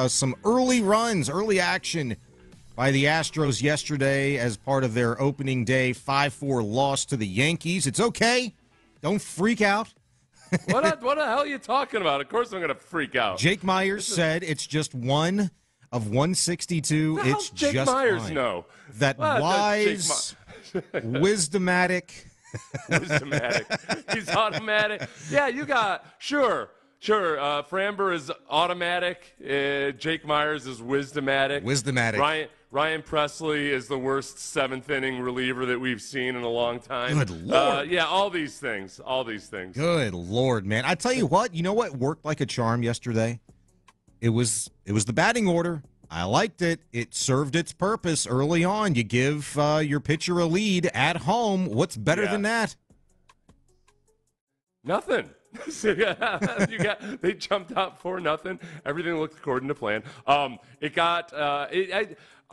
some early runs, early action by the Astros yesterday as part of their opening day 5-4 loss to the Yankees. It's okay. Don't freak out. What the hell are you talking about? Of course I'm going to freak out. Jake Myers said it's just one of 162. It's Jake just Myers fine. No. That wise, wisdomatic. Wisdomatic. He's automatic. Yeah, you got, sure. Framber is automatic. Jake Myers is wisdomatic. Wisdomatic. Ryan Presley is the worst seventh inning reliever that we've seen in a long time. Good Lord. Yeah, all these things. Good Lord, man. I tell you what worked like a charm yesterday? It was the batting order. I liked it. It served its purpose early on. You give your pitcher a lead at home. What's better than that? Nothing. They jumped out 4-0. Everything looked according to plan. I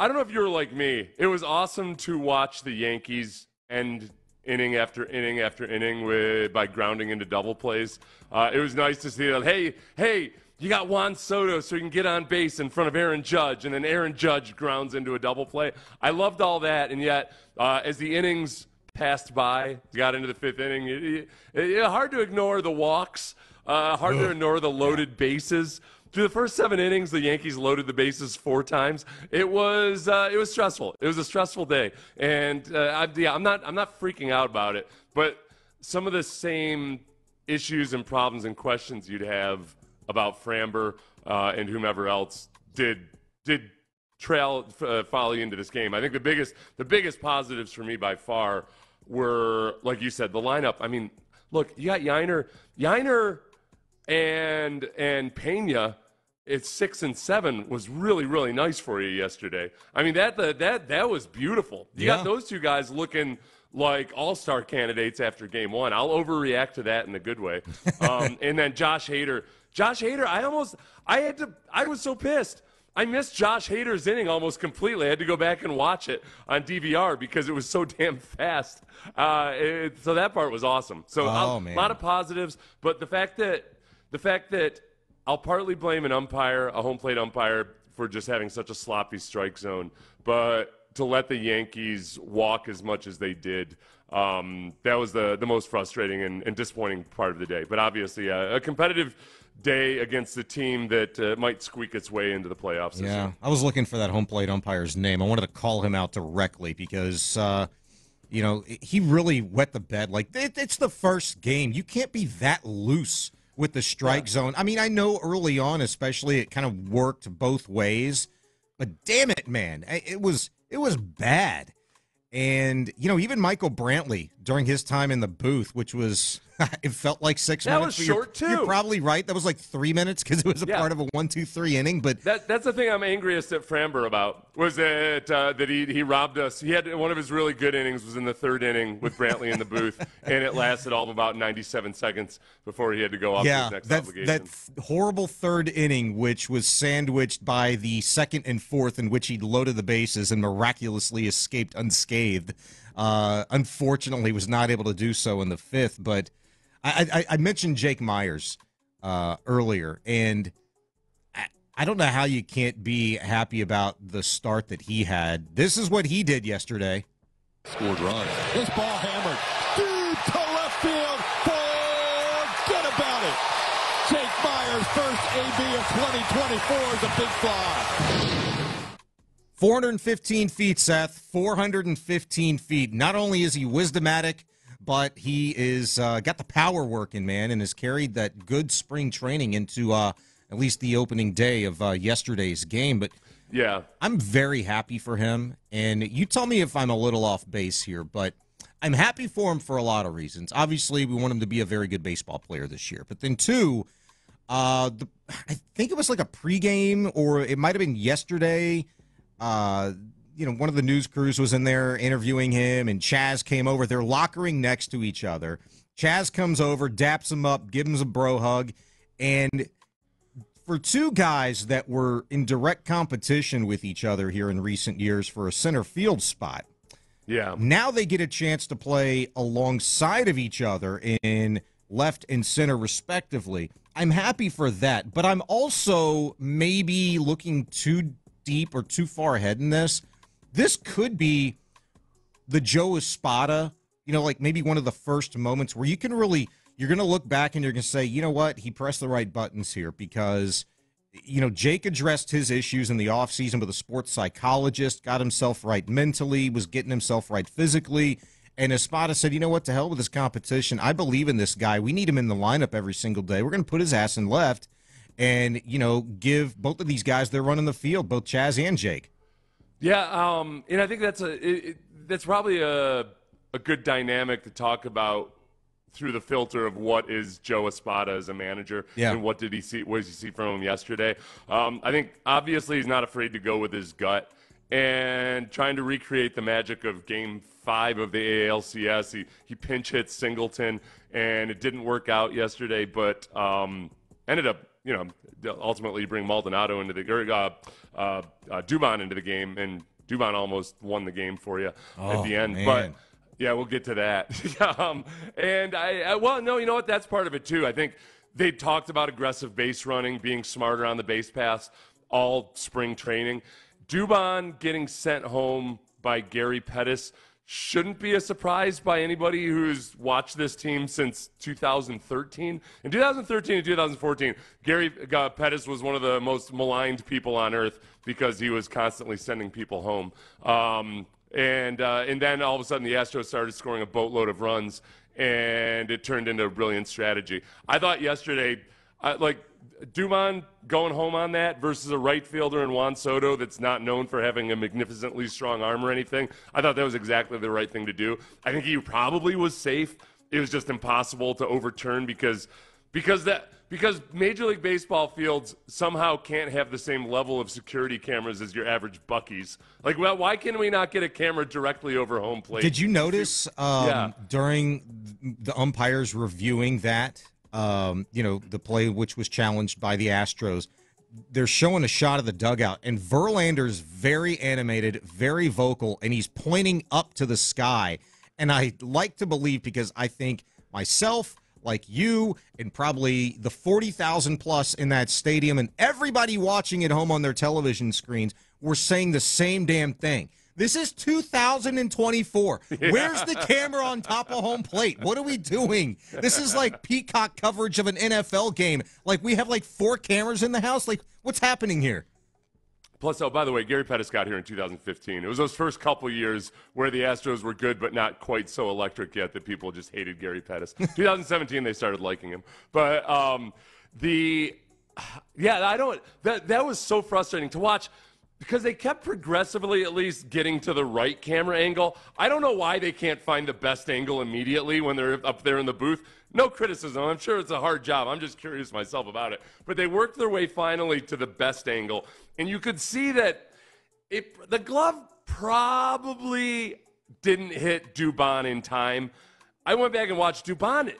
don't know if you were like me. It was awesome to watch the Yankees end inning after inning after inning by grounding into double plays. It was nice to see that. Hey, you got Juan Soto so you can get on base in front of Aaron Judge, and then Aaron Judge grounds into a double play. I loved all that, and yet as the innings passed by, got into the fifth inning, hard to ignore the walks, hard to ignore the loaded bases. Through the first 7 innings, the Yankees loaded the bases 4 times. It was stressful. It was a stressful day, and I'm not freaking out about it. But some of the same issues and problems and questions you'd have about Framber and whomever else did follow you into this game. I think the biggest positives for me by far were, like you said, the lineup. I mean, look, you got Yainer and Pena. It's 6 and 7 was really, really nice for you yesterday. I mean, that was beautiful. You got those two guys looking like all-star candidates after game 1. I'll overreact to that in a good way. And then Josh Hader, I was so pissed. I missed Josh Hader's inning almost completely. I had to go back and watch it on DVR because it was so damn fast. So that part was awesome. So a lot of positives, but the fact that I'll partly blame a home plate umpire, for just having such a sloppy strike zone, but to let the Yankees walk as much as they did, that was the most frustrating and disappointing part of the day. But obviously, a competitive day against a team that might squeak its way into the playoffs. Yeah, I was looking for that home plate umpire's name. I wanted to call him out directly because, he really wet the bed. Like, it's the first game. You can't be that loose with the strike zone. I mean, I know early on, especially, it kind of worked both ways, but damn it, man, it was bad. And, even Michael Brantley during his time in the booth, which was, it felt like 6 minutes. That was short, too. You're probably right. That was like 3 minutes because it was a part of a 1-2-3 inning. But that's the thing I'm angriest at Framber about, was that he robbed us. He had one of his really good innings was in the 3rd inning with Brantley in the booth, and it lasted all of about 97 seconds before he had to go off to his next obligation. That horrible 3rd inning, which was sandwiched by the 2nd and 4th, in which he loaded the bases and miraculously escaped unscathed. Unfortunately, was not able to do so in the 5th, but I mentioned Jake Myers earlier, and I don't know how you can't be happy about the start that he had. This is what he did yesterday. Scored run. This ball hammered deep to left field. Forget about it. Jake Myers' first AB of 2024 is a big fly. 415 feet, Seth. 415 feet. Not only is he wisdomatic, but he is got the power working, man, and has carried that good spring training into at least the opening day of yesterday's game. But yeah, I'm very happy for him. And you tell me if I'm a little off base here, but I'm happy for him for a lot of reasons. Obviously, we want him to be a very good baseball player this year. But then, two, I think it was like a pregame, or it might have been yesterday. One of the news crews was in there interviewing him, and Chaz came over. They're lockering next to each other. Chaz comes over, daps him up, gives him a bro hug. And for two guys that were in direct competition with each other here in recent years for a center field spot, now they get a chance to play alongside of each other in left and center respectively. I'm happy for that, but I'm also maybe looking too deep or too far ahead in this. This could be the Joe Espada, like maybe one of the first moments where you're going to look back and you're going to say, you know what, he pressed the right buttons here because, Jake addressed his issues in the offseason with a sports psychologist, got himself right mentally, was getting himself right physically. And Espada said, you know what, to hell with this competition. I believe in this guy. We need him in the lineup every single day. We're going to put his ass in left and, give both of these guys their run in the field, both Chaz and Jake. Yeah, and I think that's probably a good dynamic to talk about through the filter of what is Joe Espada as a manager and what did he see from him yesterday. I think obviously he's not afraid to go with his gut and trying to recreate the magic of Game 5 of the ALCS. He pinch hit Singleton and it didn't work out yesterday, but ended up ultimately bring Maldonado into the Dubon into the game, and Dubon almost won the game for you at the end, man. But. Yeah, we'll get to that. And you know what? That's part of it, too. I think they talked about aggressive base running, being smarter on the base pass all spring training. Dubon getting sent home by Gary Pettis shouldn't be a surprise by anybody who's watched this team since 2013. In 2013 and 2014, Gary Pettis was one of the most maligned people on earth because he was constantly sending people home. And then all of a sudden the Astros started scoring a boatload of runs, and it turned into a brilliant strategy. I thought yesterday, Dubon going home on that versus a right fielder in Juan Soto that's not known for having a magnificently strong arm or anything, I thought that was exactly the right thing to do. I think he probably was safe. It was just impossible to overturn because Major League Baseball fields somehow can't have the same level of security cameras as your average Buc-ee's. Why can we not get a camera directly over home plate? Did you notice during the umpires reviewing that, the play which was challenged by the Astros, they're showing a shot of the dugout, and Verlander's very animated, very vocal, and he's pointing up to the sky. And I like to believe, because I think myself, like you, and probably the 40,000 plus in that stadium and everybody watching at home on their television screens were saying the same damn thing. This is 2024. Yeah. Where's the camera on top of home plate? What are we doing? This is like Peacock coverage of an NFL game. We have 4 cameras in the house. What's happening here? Plus, by the way, Gary Pettis got here in 2015. It was those first couple years where the Astros were good but not quite so electric yet that people just hated Gary Pettis. 2017, they started liking him. But that was so frustrating to watch because they kept progressively at least getting to the right camera angle. I don't know why they can't find the best angle immediately when they're up there in the booth. No criticism. I'm sure it's a hard job. I'm just curious myself about it. But they worked their way finally to the best angle. And you could see that the glove probably didn't hit Dubon in time. I went back and watched Dubon.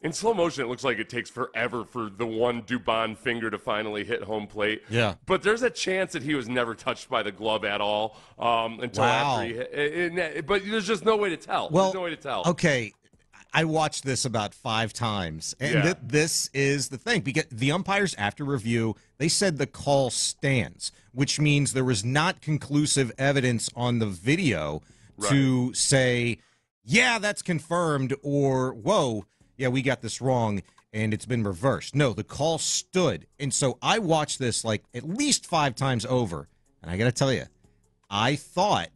In slow motion, it looks like it takes forever for the one Dubon finger to finally hit home plate. Yeah. But there's a chance that he was never touched by the glove at all until after he hit. But there's just no way to tell. Well, there's no way to tell. Okay. I watched this about 5 times, and this is the thing. Because the umpires, after review, they said the call stands, which means there was not conclusive evidence on the video to say, yeah, that's confirmed, or, whoa, yeah, we got this wrong, and it's been reversed. No, the call stood. And so I watched this at least 5 times over, and I got to tell you, I thought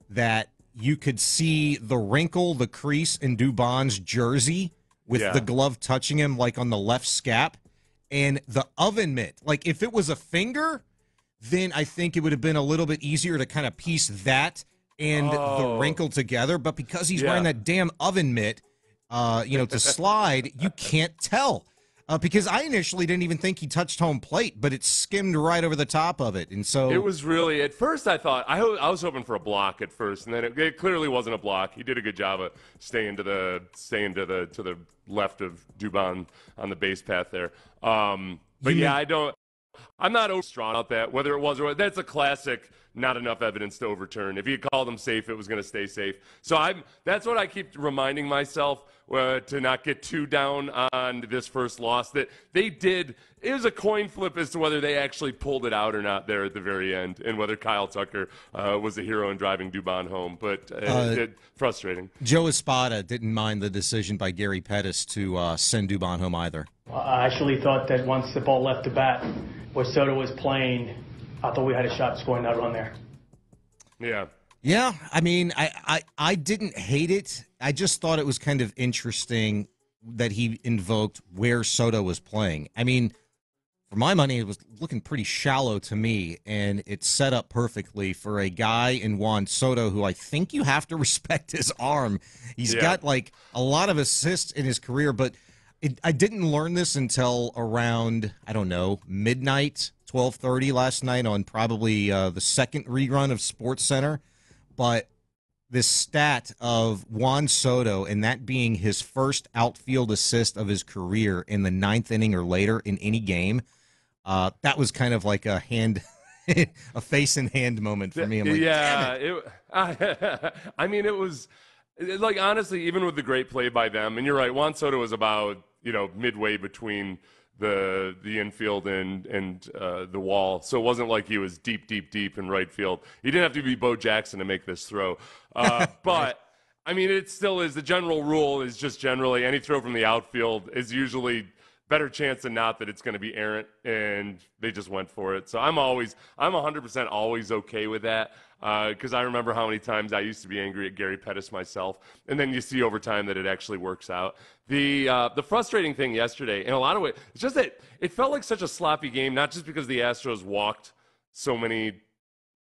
that you could see the wrinkle, the crease in Dubon's jersey with the glove touching him on the left scap, and the oven mitt. If it was a finger, then I think it would have been a little bit easier to kind of piece that and the wrinkle together. But because he's wearing that damn oven mitt, to slide, you can't tell. Because I initially didn't even think he touched home plate, but it skimmed right over the top of it, and so it was really. At first, I thought I was hoping for a block at first, and then it clearly wasn't a block. He did a good job of staying to the left of Dubon on the base path there. I'm not overstrong about that. Whether it was or that's a classic. Not enough evidence to overturn. If you called him safe, it was going to stay safe. So that's what I keep reminding myself to not get too down on this first loss. That they did. It was a coin flip as to whether they actually pulled it out or not there at the very end, and whether Kyle Tucker was the hero in driving Dubon home. But frustrating. Joe Espada didn't mind the decision by Gary Pettis to send Dubon home either. I actually thought that once the ball left the bat, where Soto was playing, I thought we had a shot scoring that run there. Yeah. Yeah, I mean, I didn't hate it. I just thought it was kind of interesting that he invoked where Soto was playing. I mean, for my money, it was looking pretty shallow to me, and it's set up perfectly for a guy in Juan Soto who I think you have to respect his arm. He's got, like, a lot of assists in his career, but I didn't learn this until around, I don't know, midnight, 12:30 last night on probably the second rerun of SportsCenter. But this stat of Juan Soto and that being his first outfield assist of his career in the ninth inning or later in any game, that was kind of like a face in hand moment for me. I'm like, damn it. I mean, it was like, honestly, even with the great play by them, and you're right, Juan Soto was about, midway between the infield and the wall, so it wasn't like he was deep in right field. He didn't have to be Bo Jackson to make this throw, but I mean, it still is. The general rule is just generally any throw from the outfield is usually better chance than not that it's going to be errant, and they just went for it. So I'm 100% always okay with that, because I remember how many times I used to be angry at Gary Pettis myself, and then you see over time that it actually works out. The frustrating thing yesterday, in a lot of ways, it's just that it felt like such a sloppy game, not just because the Astros walked so many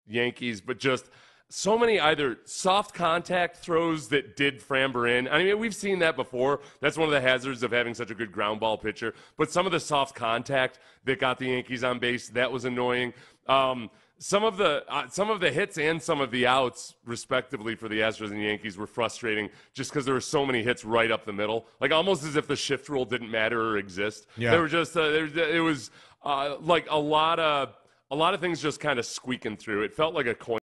Yankees, but just so many either soft contact throws that did Framber in. I mean, we've seen that before. That's one of the hazards of having such a good ground ball pitcher. But some of the soft contact that got the Yankees on base, that was annoying. Some of the hits and some of the outs, respectively, for the Astros and the Yankees were frustrating just because there were so many hits right up the middle, like almost as if the shift rule didn't matter or exist. Yeah. There were just it was like a lot of things just kind of squeaking through. It felt like a coin